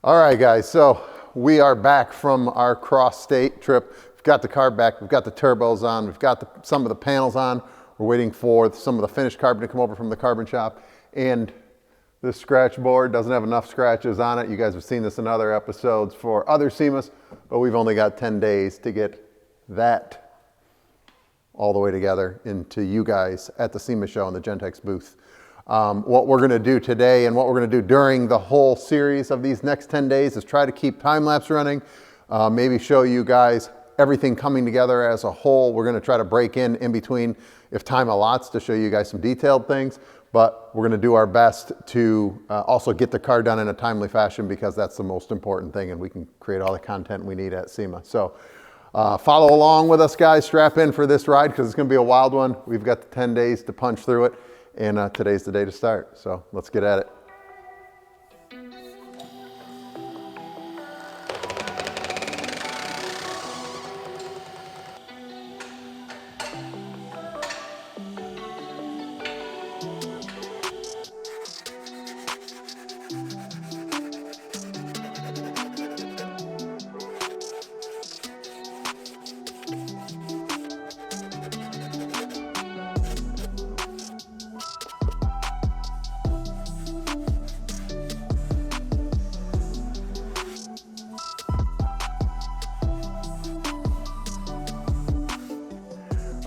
All right, guys, so we are back from our cross-state trip. We've got the car back, we've got the turbos on, we've got some of the panels on. We're waiting for some of the finished carbon to come over from the carbon shop. And this scratch board doesn't have enough scratches on it. You guys have seen this in other episodes for other SEMAs, but we've only got 10 days to get that all the way together into you guys at the SEMA show in the Gentex booth. What we're going to do today and what we're going to do during the whole series of these next 10 days is try to keep time-lapse running, maybe show you guys everything coming together as a whole. We're going to try to break in between if time allots to show you guys some detailed things, but we're going to do our best to also get the car done in a timely fashion because that's the most important thing and we can create all the content we need at SEMA. So follow along with us, guys. Strap in for this ride because it's going to be a wild one. We've got the 10 days to punch through it. And today's the day to start, so let's get at it.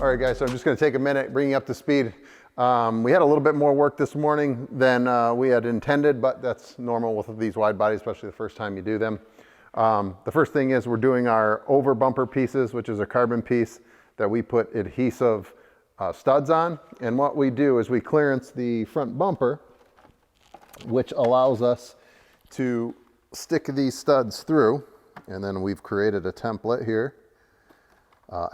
All right, guys, so I'm just going to take a minute, bring you up to speed. We had a little bit more work this morning than we had intended, but that's normal with these wide bodies, especially the first time you do them. The first thing is we're doing our over bumper pieces, which is a carbon piece that we put adhesive studs on. And what we do is we clearance the front bumper, which allows us to stick these studs through. And then we've created a template here.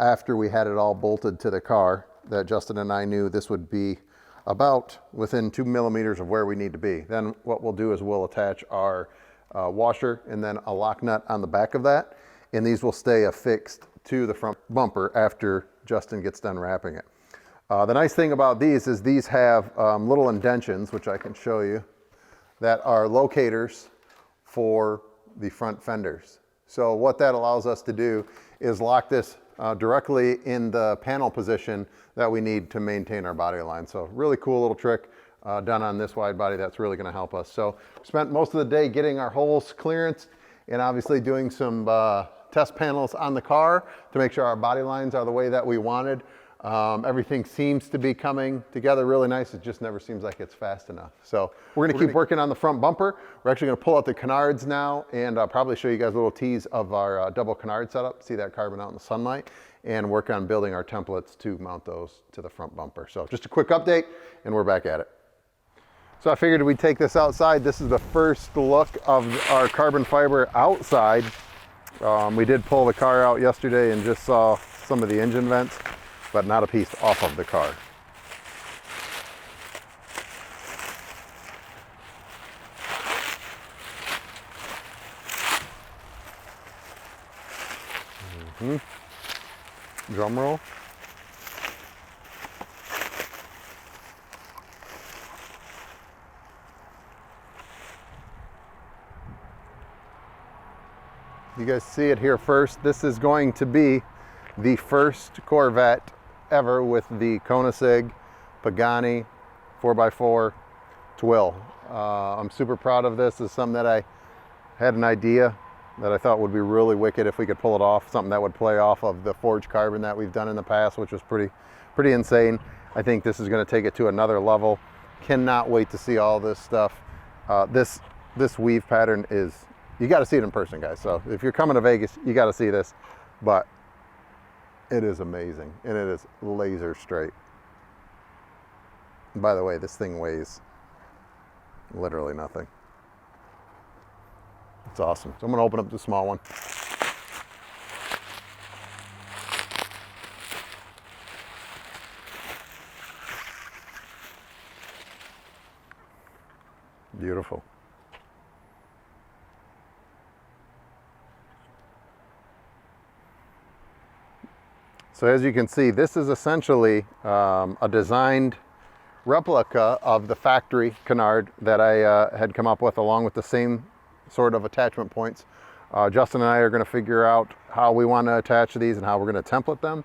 After we had it all bolted to the car, that Justin and I knew this would be about within 2 millimeters of where we need to be. Then what we'll do is we'll attach our washer and then a lock nut on the back of that, and these will stay affixed to the front bumper after Justin gets done wrapping it. The nice thing about these is these have little indentions, which I can show you, that are locators for the front fenders. So what that allows us to do is lock this directly in the panel position that we need to maintain our body line. So really cool little trick done on this wide body that's really going to help us. So we spent most of the day getting our holes clearanced and obviously doing some test panels on the car to make sure our body lines are the way that we wanted. Everything seems to be coming together really nice. It just never seems like it's fast enough. So we're going to keep working on the front bumper. We're actually going to pull out the canards now and probably show you guys a little tease of our double canard setup. See that carbon out in the sunlight and work on building our templates to mount those to the front bumper. So just a quick update and we're back at it. So I figured we'd take this outside. This is the first look of our carbon fiber outside. We did pull the car out yesterday and just saw some of the engine vents, but not a piece off of the car. Drum roll. You guys see it here first. This is going to be the first Corvette ever with the Koenigsegg Pagani 4x4 twill. I'm super proud of this. It's something that I had an idea that I thought would be really wicked if we could pull it off, something that would play off of the forged carbon that we've done in the past, which was pretty insane. I think this is going to take it to another level. Cannot wait to see all this stuff. This weave pattern is, you got to see it in person, guys. So if you're coming to Vegas, you got to see this, but it is amazing and it is laser straight. By the way, this thing weighs literally nothing. It's awesome. So I'm going to open up the small one. Beautiful. So as you can see, this is essentially a designed replica of the factory canard that I had come up with, along with the same sort of attachment points. Justin and I are going to figure out how we want to attach these and how we're going to template them.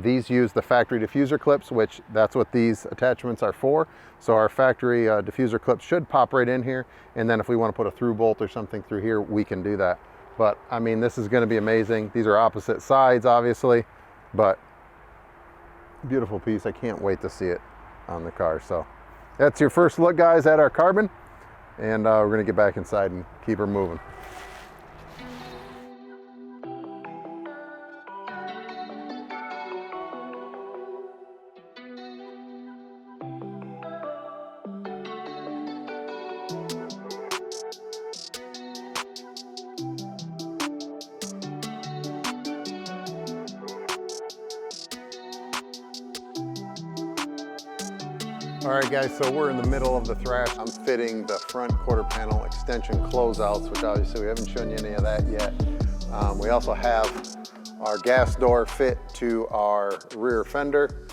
These use the factory diffuser clips, which that's what these attachments are for. So our factory diffuser clips should pop right in here. And then if we want to put a through bolt or something through here, we can do that. But I mean, this is going to be amazing. These are opposite sides, obviously, but beautiful piece. I can't wait to see it on the car. So that's your first look, guys, at our carbon. And we're going to get back inside and keep her moving. All right, guys, so we're in the middle of the thrash. I'm fitting the front quarter panel extension closeouts, which obviously we haven't shown you any of that yet. We also have our gas door fit to our rear fender,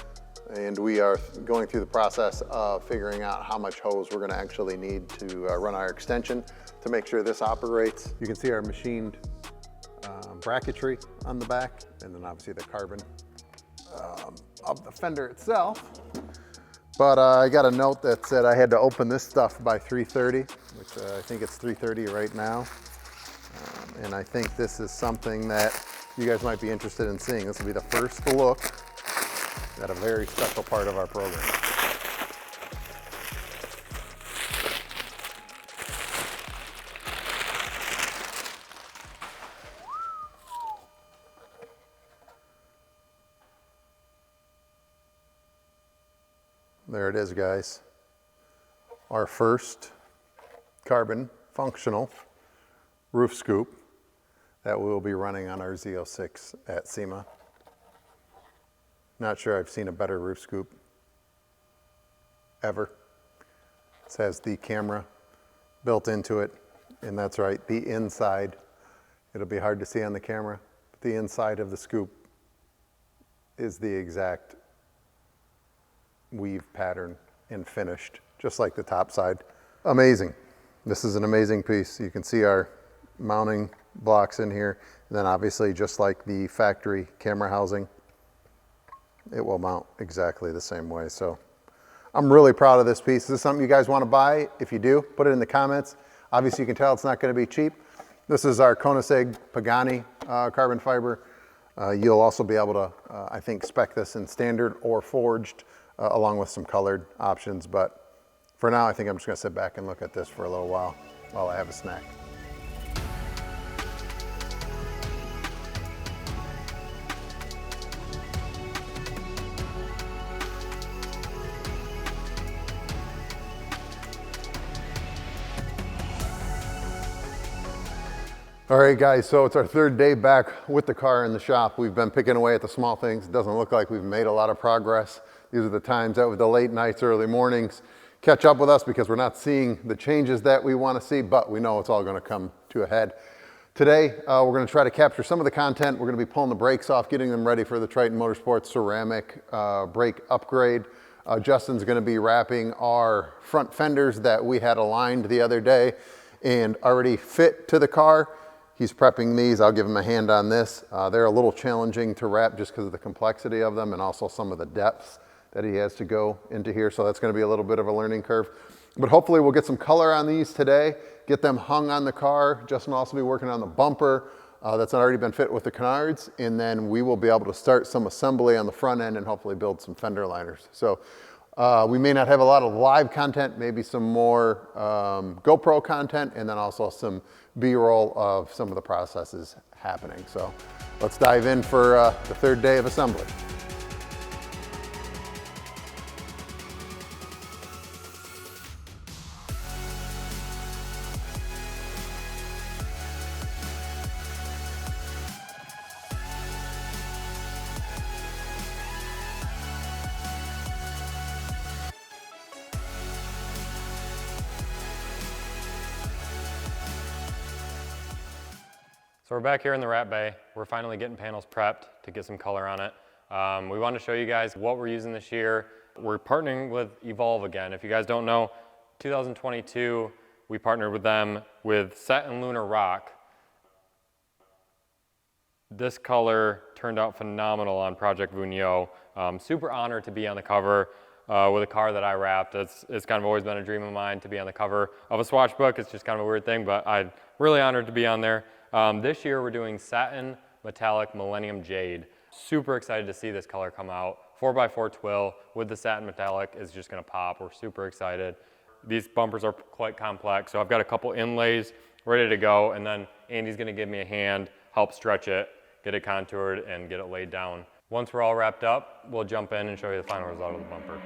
and we are going through the process of figuring out how much hose we're gonna actually need to run our extension to make sure this operates. You can see our machined bracketry on the back, and then obviously the carbon of the fender itself. But I got a note that said I had to open this stuff by 3:30, which I think it's 3:30 right now. And I think this is something that you guys might be interested in seeing. This will be the first look at a very special part of our program. There it is, guys. Our first carbon functional roof scoop that we will be running on our Z06 at SEMA. Not sure I've seen a better roof scoop ever. This has the camera built into it, and that's right, the inside. It'll be hard to see on the camera, but the inside of the scoop is the exact weave pattern and finished, just like the top side. Amazing. This is an amazing piece. You can see our mounting blocks in here. And then obviously, just like the factory camera housing, it will mount exactly the same way. So I'm really proud of this piece. Is this something you guys want to buy? If you do, put it in the comments. Obviously, you can tell it's not going to be cheap. This is our Koenigsegg Pagani carbon fiber. You'll also be able to, I think, spec this in standard or forged, along with some colored options. But for now, I think I'm just gonna sit back and look at this for a little while I have a snack. All right, guys, so it's our third day back with the car in the shop. We've been picking away at the small things. It doesn't look like we've made a lot of progress. These are the times that with the late nights, early mornings, catch up with us because we're not seeing the changes that we want to see, but we know it's all going to come to a head. Today, we're going to try to capture some of the content. We're going to be pulling the brakes off, getting them ready for the Triton Motorsports ceramic brake upgrade. Justin's going to be wrapping our front fenders that we had aligned the other day and already fit to the car. He's prepping these. I'll give him a hand on this. They're a little challenging to wrap just because of the complexity of them and also some of the depths that he has to go into here. So that's going to be a little bit of a learning curve. But hopefully we'll get some color on these today, get them hung on the car. Justin will also be working on the bumper that's already been fit with the canards. And then we will be able to start some assembly on the front end and hopefully build some fender liners. So we may not have a lot of live content, maybe some more GoPro content, and then also some B-roll of some of the processes happening. So let's dive in for the third day of assembly. So we're back here in the wrap bay. We're finally getting panels prepped to get some color on it. We want to show you guys what we're using this year. We're partnering with Evolve again. If you guys don't know, 2022 We partnered with them with Set and Lunar Rock. This color turned out phenomenal on Project Vunio. Super honored to be on the cover with a car that I wrapped. It's kind of always been a dream of mine to be on the cover of a swatch book. It's just kind of a weird thing, but I'm really honored to be on there. This year we're doing Satin Metallic Millennium Jade. Super excited to see this color come out. 4x4 twill with the satin metallic is just gonna pop. We're super excited. These bumpers are quite complex, so I've got a couple inlays ready to go, and then Andy's gonna give me a hand, help stretch it, get it contoured, and get it laid down. Once we're all wrapped up, we'll jump in and show you the final result of the bumper.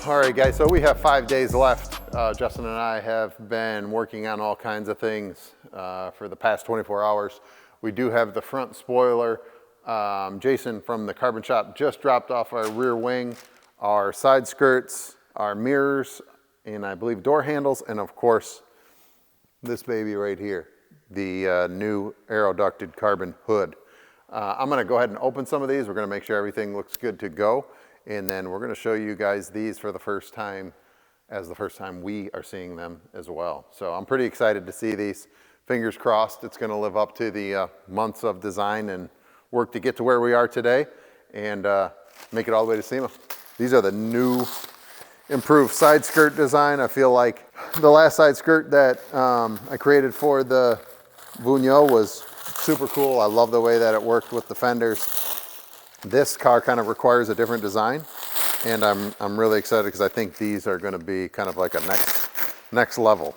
All right, guys, so we have 5 days left. Justin and I have been working on all kinds of things for the past 24 hours. We do have the front spoiler. Jason from the Carbon Shop just dropped off our rear wing, our side skirts, our mirrors, and I believe door handles, and of course, this baby right here, the new Aero ducted carbon hood. I'm gonna go ahead and open some of these. We're gonna make sure everything looks good to go. And then we're gonna show you guys these for the first time, as the first time we are seeing them as well. So I'm pretty excited to see these. Fingers crossed it's gonna live up to the months of design and work to get to where we are today and make it all the way to SEMA. These are the new improved side skirt design. I feel like the last side skirt that I created for the Vunio was super cool. I love the way that it worked with the fenders. This car kind of requires a different design, and I'm really excited because I think these are going to be kind of like a next level.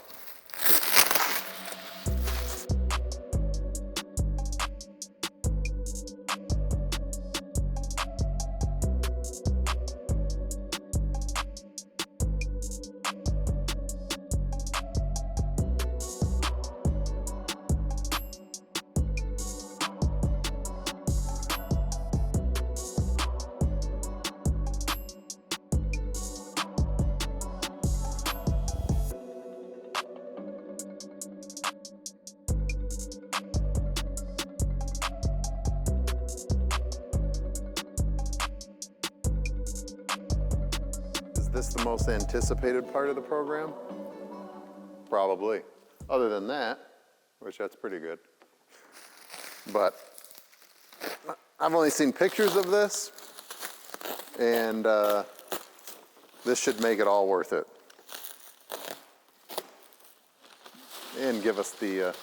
this the most anticipated part of the program? Probably. Other than that, which that's pretty good. But I've only seen pictures of this, and this should make it all worth it. And give us the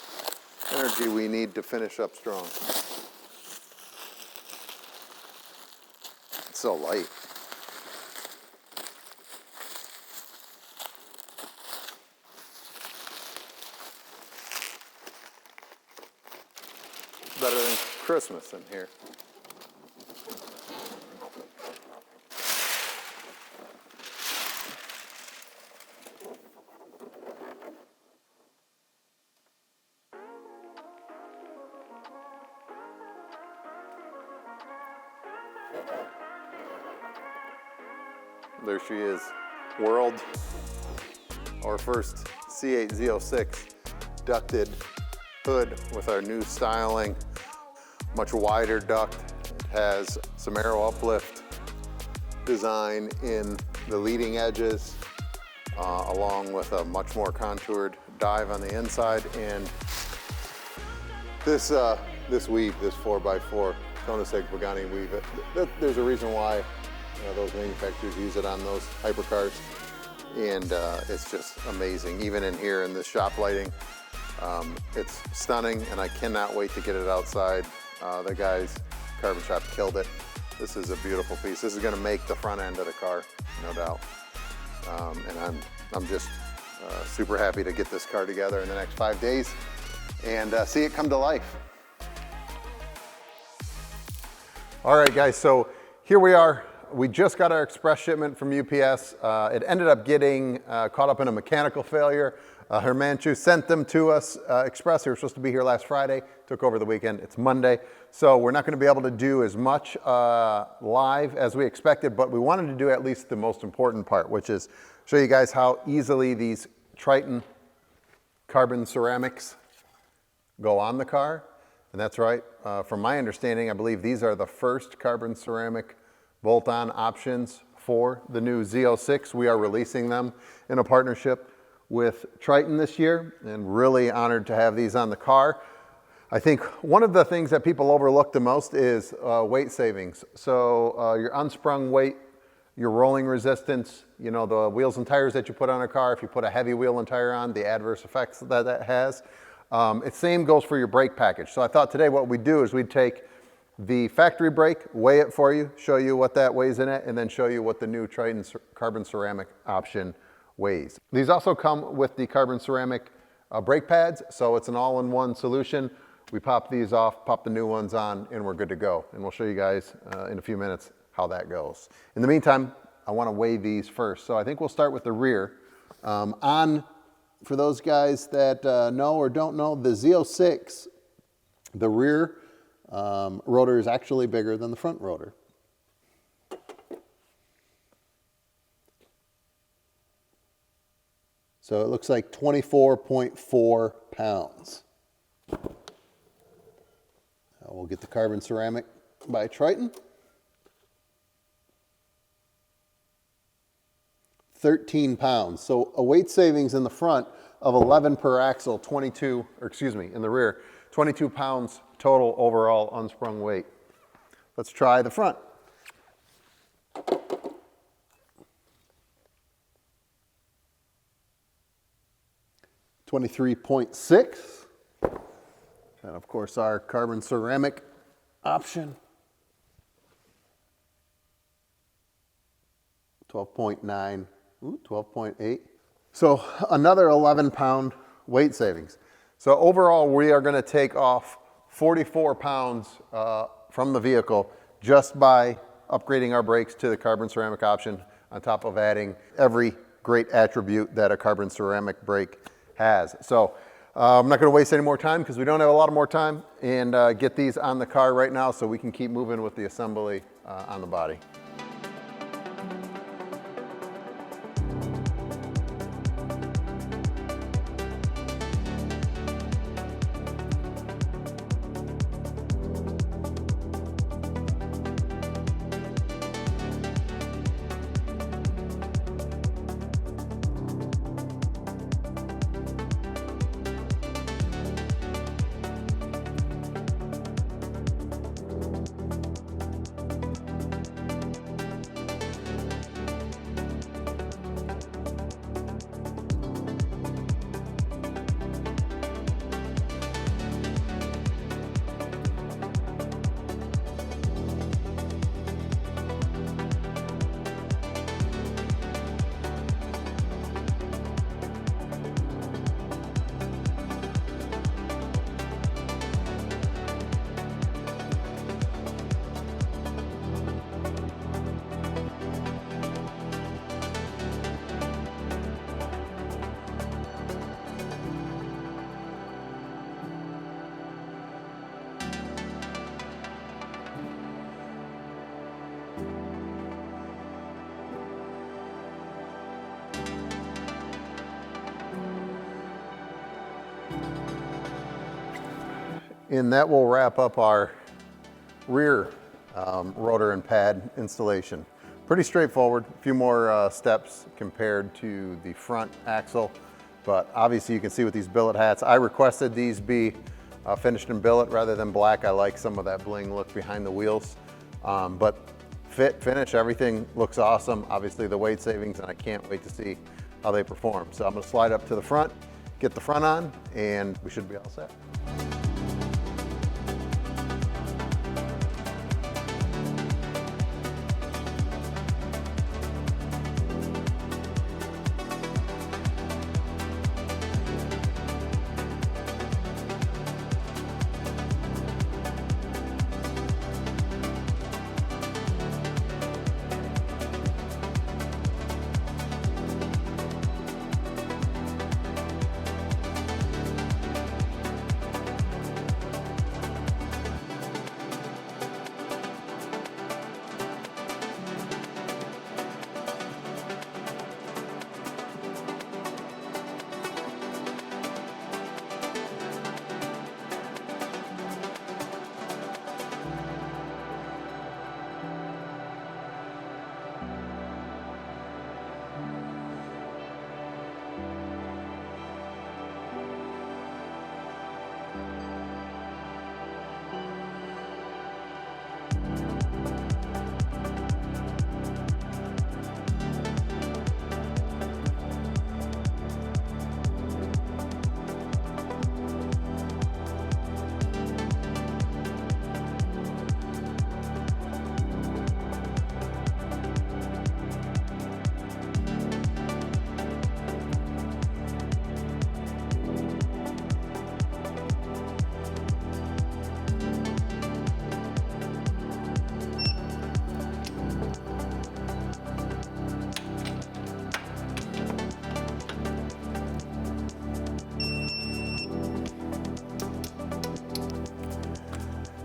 energy we need to finish up strong. It's so light. Better than Christmas in here. There she is, world, our first C8 Z06 ducted hood with our new styling, much wider duct. It has some Aero uplift design in the leading edges, along with a much more contoured dive on the inside. And this weave, this 4x4 Koenigsegg Pagani weave, there's a reason why those manufacturers use it on those hypercars, and it's just amazing. Even in here in this shop lighting, it's stunning, and I cannot wait to get it outside. The guys, Carbon Shop, killed it. This is a beautiful piece. This is going to make the front end of the car, no doubt. And I'm just super happy to get this car together in the next 5 days and see it come to life. All right, guys, so here we are. We just got our express shipment from UPS. It ended up getting caught up in a mechanical failure. Hermanchu sent them to us express. They were supposed to be here last Friday, took over the weekend. It's Monday. So we're not going to be able to do as much live as we expected, but we wanted to do at least the most important part, which is show you guys how easily these Triton carbon ceramics go on the car. And that's right. From my understanding, I believe these are the first carbon ceramic bolt-on options for the new Z06. We are releasing them in a partnership with Triton this year, and really honored to have these on the car. I think one of the things that people overlook the most is weight savings. So your unsprung weight, your rolling resistance, you know, the wheels and tires that you put on a car, if you put a heavy wheel and tire on, the adverse effects that that has. It same goes for your brake package. So I thought today what we'd do is we'd take the factory brake, weigh it for you, show you what that weighs in it, and then show you what the new Triton carbon ceramic option weighs. These also come with the carbon ceramic brake pads, so it's an all-in-one solution. We pop these off, pop the new ones on, and we're good to go. And we'll show you guys in a few minutes how that goes. In the meantime, I want to weigh these first. So I think we'll start with the rear. For those guys that know or don't know, the Z06, the rear rotor is actually bigger than the front rotor. So it looks like 24.4 pounds. We'll get the carbon ceramic by Triton. 13 pounds. So a weight savings in the front of 11 per axle, 22, or excuse me, in the rear, 22 pounds total overall unsprung weight. Let's try the front. $23.6, and of course our carbon ceramic option, 12.9, 12.8. So another 11-pound weight savings. So overall we are going to take off 44 pounds from the vehicle just by upgrading our brakes to the carbon ceramic option, on top of adding every great attribute that a carbon ceramic brake has. So I'm not going to waste any more time because we don't have a lot of more time, and get these on the car right now so we can keep moving with the assembly on the body. And that will wrap up our rear rotor and pad installation. Pretty straightforward, a few more steps compared to the front axle, but obviously you can see with these billet hats, I requested these be finished in billet rather than black. I like some of that bling look behind the wheels, but fit, finish, everything looks awesome. Obviously the weight savings, and I can't wait to see how they perform. So I'm gonna slide up to the front, get the front on, and we should be all set.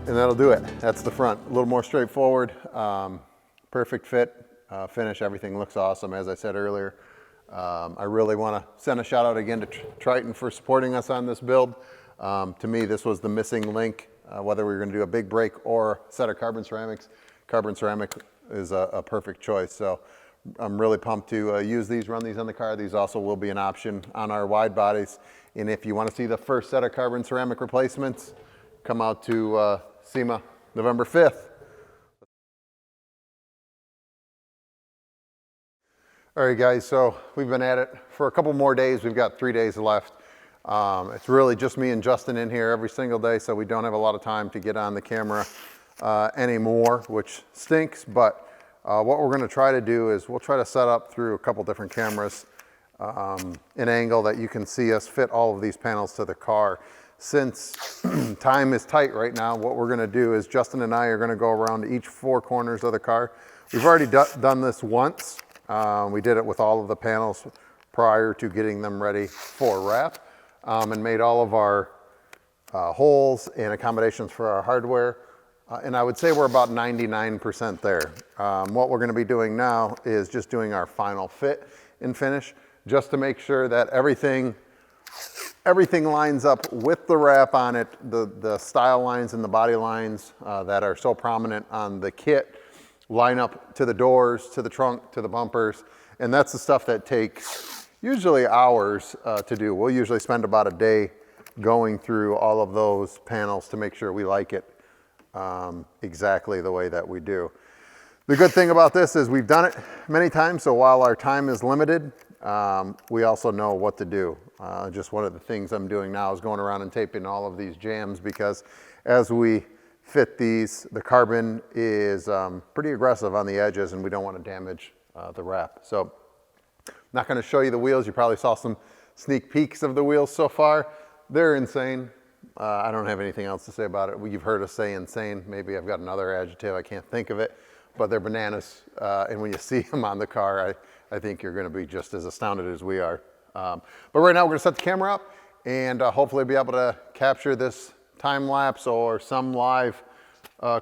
And that'll do it. That's the front. A little more straightforward. Perfect fit, finish, everything looks awesome. As I said earlier, I really want to send a shout out again to Triton for supporting us on this build. To me, this was the missing link, whether we were going to do a big break or a set of carbon ceramics. Carbon ceramic is a perfect choice. So I'm really pumped to use these, run these on the car. These also will be an option on our wide bodies. And if you want to see the first set of carbon ceramic replacements, come out to SEMA November 5th. All right, guys, so we've been at it for a couple more days. We've got 3 days left. It's really just me and Justin in here every single day, so we don't have a lot of time to get on the camera anymore, which stinks. But what we're going to try to do is we'll try to set up through a couple different cameras an angle that you can see us fit all of these panels to the car. Since time is tight right now, what we're going to do is Justin and I are going to go around each 4 corners of the car. We've already done this once. We did it with all of the panels prior to getting them ready for wrap, and made all of our holes and accommodations for our hardware. And I would say we're about 99% there. What we're going to be doing now is just doing our final fit and finish, just to make sure that everything lines up with the wrap on it, the style lines and the body lines that are so prominent on the kit line up to the doors, to the trunk, to the bumpers. And that's the stuff that takes usually hours to do. We'll usually spend about a day going through all of those panels to make sure we like it exactly the way that we do. The good thing about this is we've done it many times, so while our time is limited, we also know what to do. Just one of the things I'm doing now is going around and taping all of these jams, because as we fit these, the carbon is pretty aggressive on the edges and we don't want to damage the wrap. So I'm not going to show you the wheels. You probably saw some sneak peeks of the wheels so far. They're insane. I don't have anything else to say about it. You've heard us say insane. Maybe I've got another adjective, I can't think of it, but they're bananas. And when you see them on the car, I think you're going to be just as astounded as we are. But right now we're going to set the camera up and hopefully be able to capture this time lapse or some live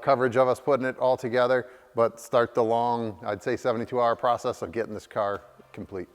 coverage of us putting it all together, but start the long, I'd say 72-hour process of getting this car complete.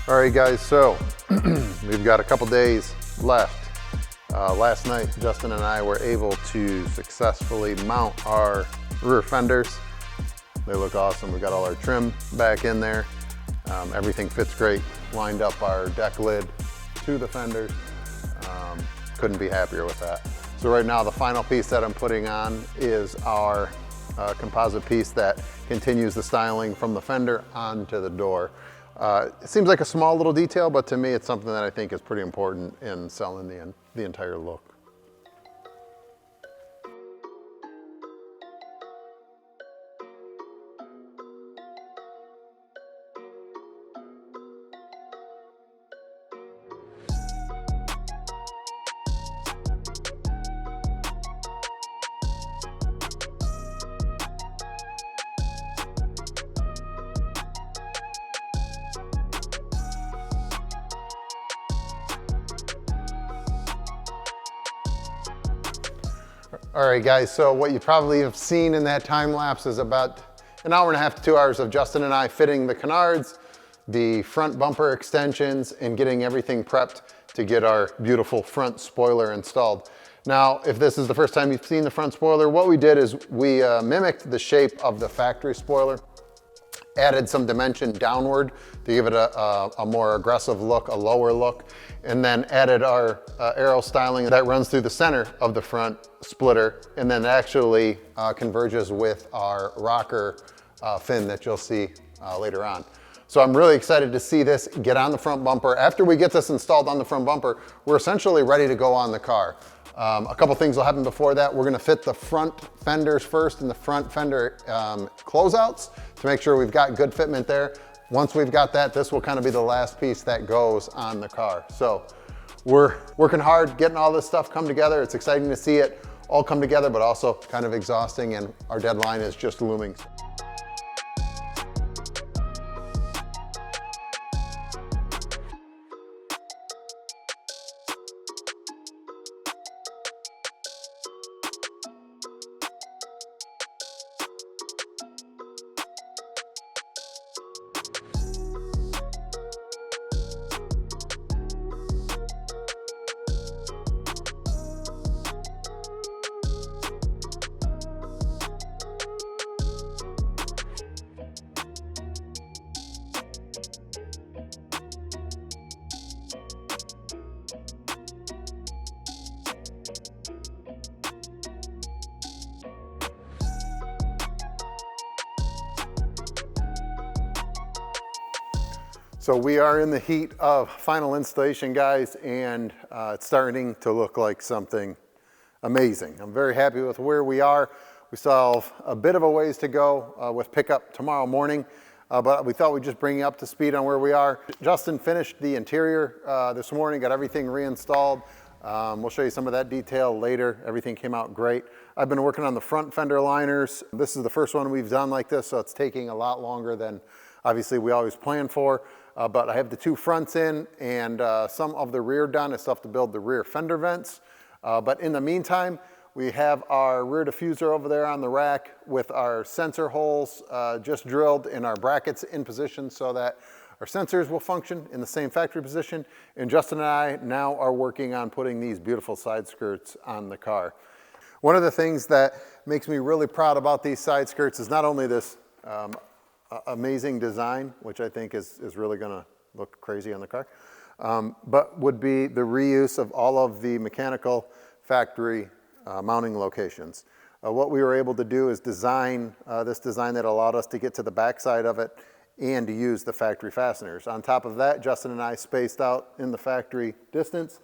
All right guys, so we've got a couple days left. Last night, Justin and I were able to successfully mount our rear fenders. They look awesome. We got all our trim back in there. Everything fits great. Lined up our deck lid to the fenders. Couldn't be happier with that. So right now, the final piece that I'm putting on is our composite piece that continues the styling from the fender onto the door. It seems like a small little detail, but to me, it's something that I think is pretty important in selling the entire look. All right guys, so what you probably have seen in that time lapse is about an hour and a half to 2 hours of Justin and I fitting the canards, the front bumper extensions, and getting everything prepped to get our beautiful front spoiler installed. Now, if this is the first time you've seen the front spoiler, what we did is we mimicked the shape of the factory spoiler, added some dimension downward to give it a more aggressive look, a lower look, and then added our Aero styling that runs through the center of the front splitter, and then actually converges with our rocker fin that you'll see later on. So I'm really excited to see this get on the front bumper. After we get this installed on the front bumper, we're essentially ready to go on the car. A couple things will happen before that. We're gonna fit the front fenders first and the front fender closeouts to make sure we've got good fitment there. Once we've got that, this will kind of be the last piece that goes on the car. So we're working hard, getting all this stuff come together. It's exciting to see it all come together, but also kind of exhausting, and our deadline is just looming. So we are in the heat of final installation, guys, and it's starting to look like something amazing. I'm very happy with where we are. We still have a bit of a ways to go with pickup tomorrow morning, but we thought we'd just bring you up to speed on where we are. Justin finished the interior this morning, got everything reinstalled. We'll show you some of that detail later. Everything came out great. I've been working on the front fender liners. This is the first one we've done like this, so it's taking a lot longer than obviously we always plan for. But I have the two fronts in and some of the rear done. I still have to build the rear fender vents. But in the meantime, we have our rear diffuser over there on the rack with our sensor holes just drilled and our brackets in position so that our sensors will function in the same factory position. And Justin and I now are working on putting these beautiful side skirts on the car. One of the things that makes me really proud about these side skirts is not only this amazing design, which I think is really gonna look crazy on the car, but would be the reuse of all of the mechanical factory mounting locations. What we were able to do is design this design that allowed us to get to the back side of it and to use the factory fasteners. On top of that, Justin and I spaced out in the factory distance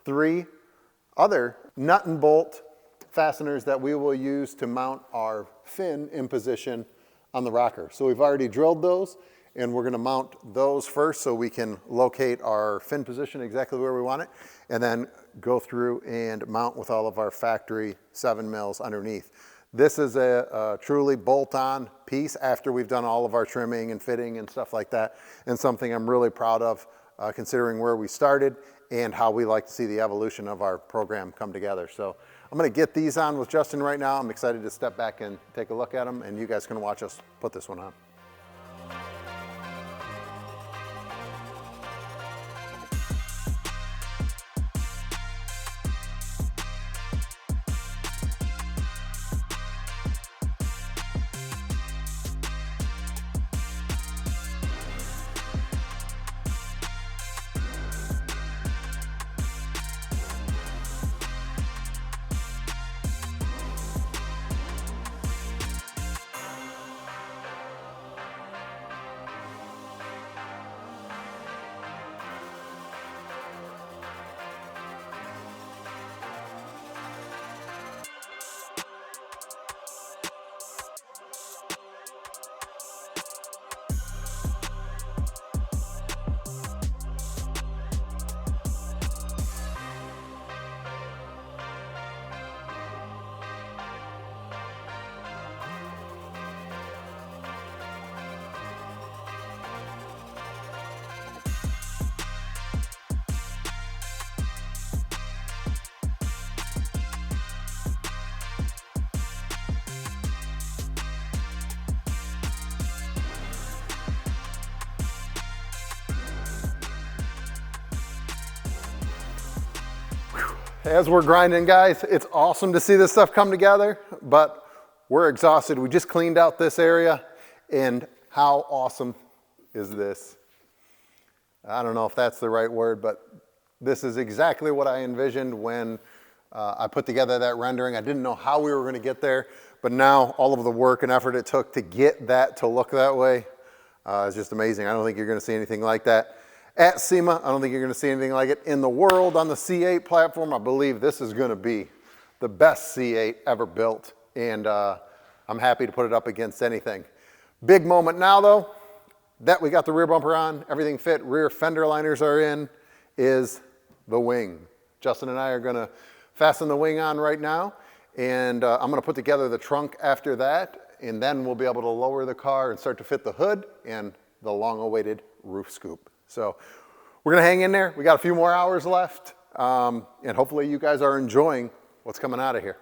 3 other nut and bolt fasteners that we will use to mount our fin in position on the rocker. So we've already drilled those, and we're gonna mount those first so we can locate our fin position exactly where we want it, and then go through and mount with all of our factory 7 mils underneath. This is a truly bolt-on piece after we've done all of our trimming and fitting and stuff like that, and something I'm really proud of considering where we started and how we like to see the evolution of our program come together. So I'm gonna get these on with Justin right now. I'm excited to step back and take a look at them, and you guys can watch us put this one on. as we're grinding, guys, it's awesome to see this stuff come together, but we're exhausted. We just cleaned out this area, and how awesome is this? I don't know if that's the right word, but this is exactly what I envisioned when I put together that rendering. I didn't know how we were going to get there, but now all of the work and effort it took to get that to look that way is just amazing. I don't think you're going to see anything like that at SEMA. I don't think you're going to see anything like it in the world on the C8 platform. I believe this is going to be the best C8 ever built, and I'm happy to put it up against anything. Big moment now, though, that we got the rear bumper on, everything fit, rear fender liners are in, is the wing. Justin and I are going to fasten the wing on right now, and I'm going to put together the trunk after that, and then we'll be able to lower the car and start to fit the hood and the long-awaited roof scoop. So we're going to hang in there. We got a few more hours left, and hopefully you guys are enjoying what's coming out of here.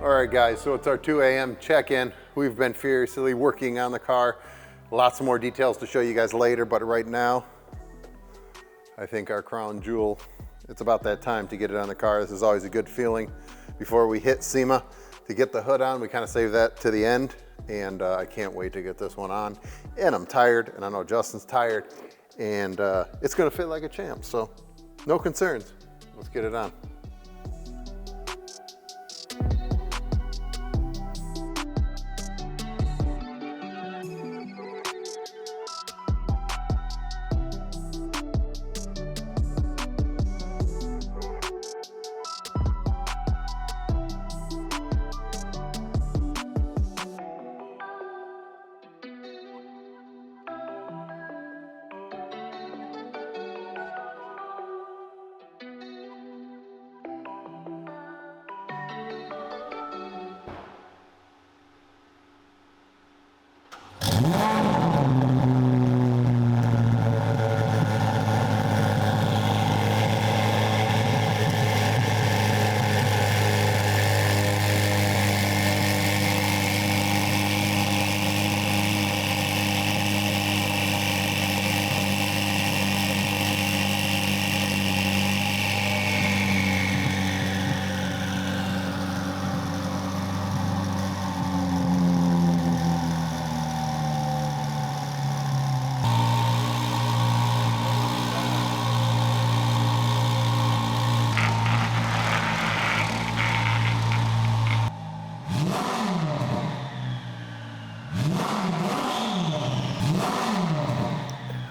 All right, guys, so it's our 2 a.m. check-in. We've been furiously working on the car. Lots more details to show you guys later, but right now, I think our crown jewel, it's about that time to get it on the car. This is always a good feeling before we hit SEMA to get the hood on. We kind of save that to the end, and I can't wait to get this one on. And I'm tired, and I know Justin's tired, and it's gonna fit like a champ, so no concerns. Let's get it on.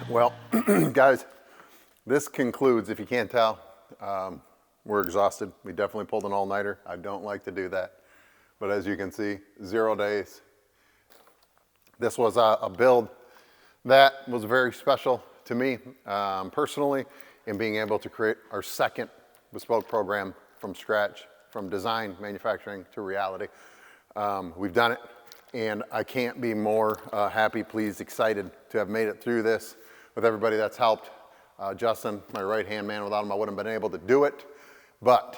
Well, guys, this concludes, if you can't tell, we're exhausted. We definitely pulled an all-nighter. I don't like to do that. But as you can see, 0 days. This was a build that was very special to me personally in being able to create our second bespoke program from scratch, from design, manufacturing to reality. We've done it, and I can't be more happy, pleased, excited to have made it through this with everybody that's helped. Justin, my right-hand man, without him I wouldn't have been able to do it, but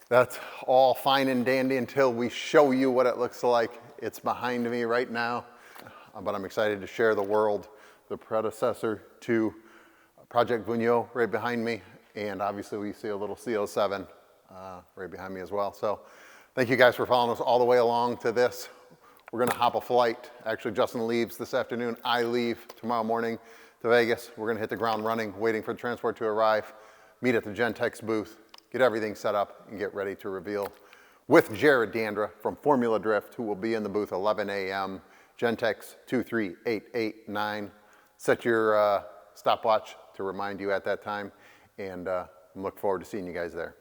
that's all fine and dandy until we show you what it looks like. It's behind me right now, but I'm excited to share the world, the predecessor to Project Vigneault right behind me, and obviously we see a little C07 right behind me as well. So thank you guys for following us all the way along to this. We're gonna hop a flight. Actually, Justin leaves this afternoon. I leave tomorrow morning to Vegas. We're gonna hit the ground running, waiting for the transport to arrive, meet at the Gentex booth, get everything set up, and get ready to reveal with Jared Dandra from Formula Drift, who will be in the booth 11 a.m. Gentex 23889. Set your stopwatch to remind you at that time, and look forward to seeing you guys there.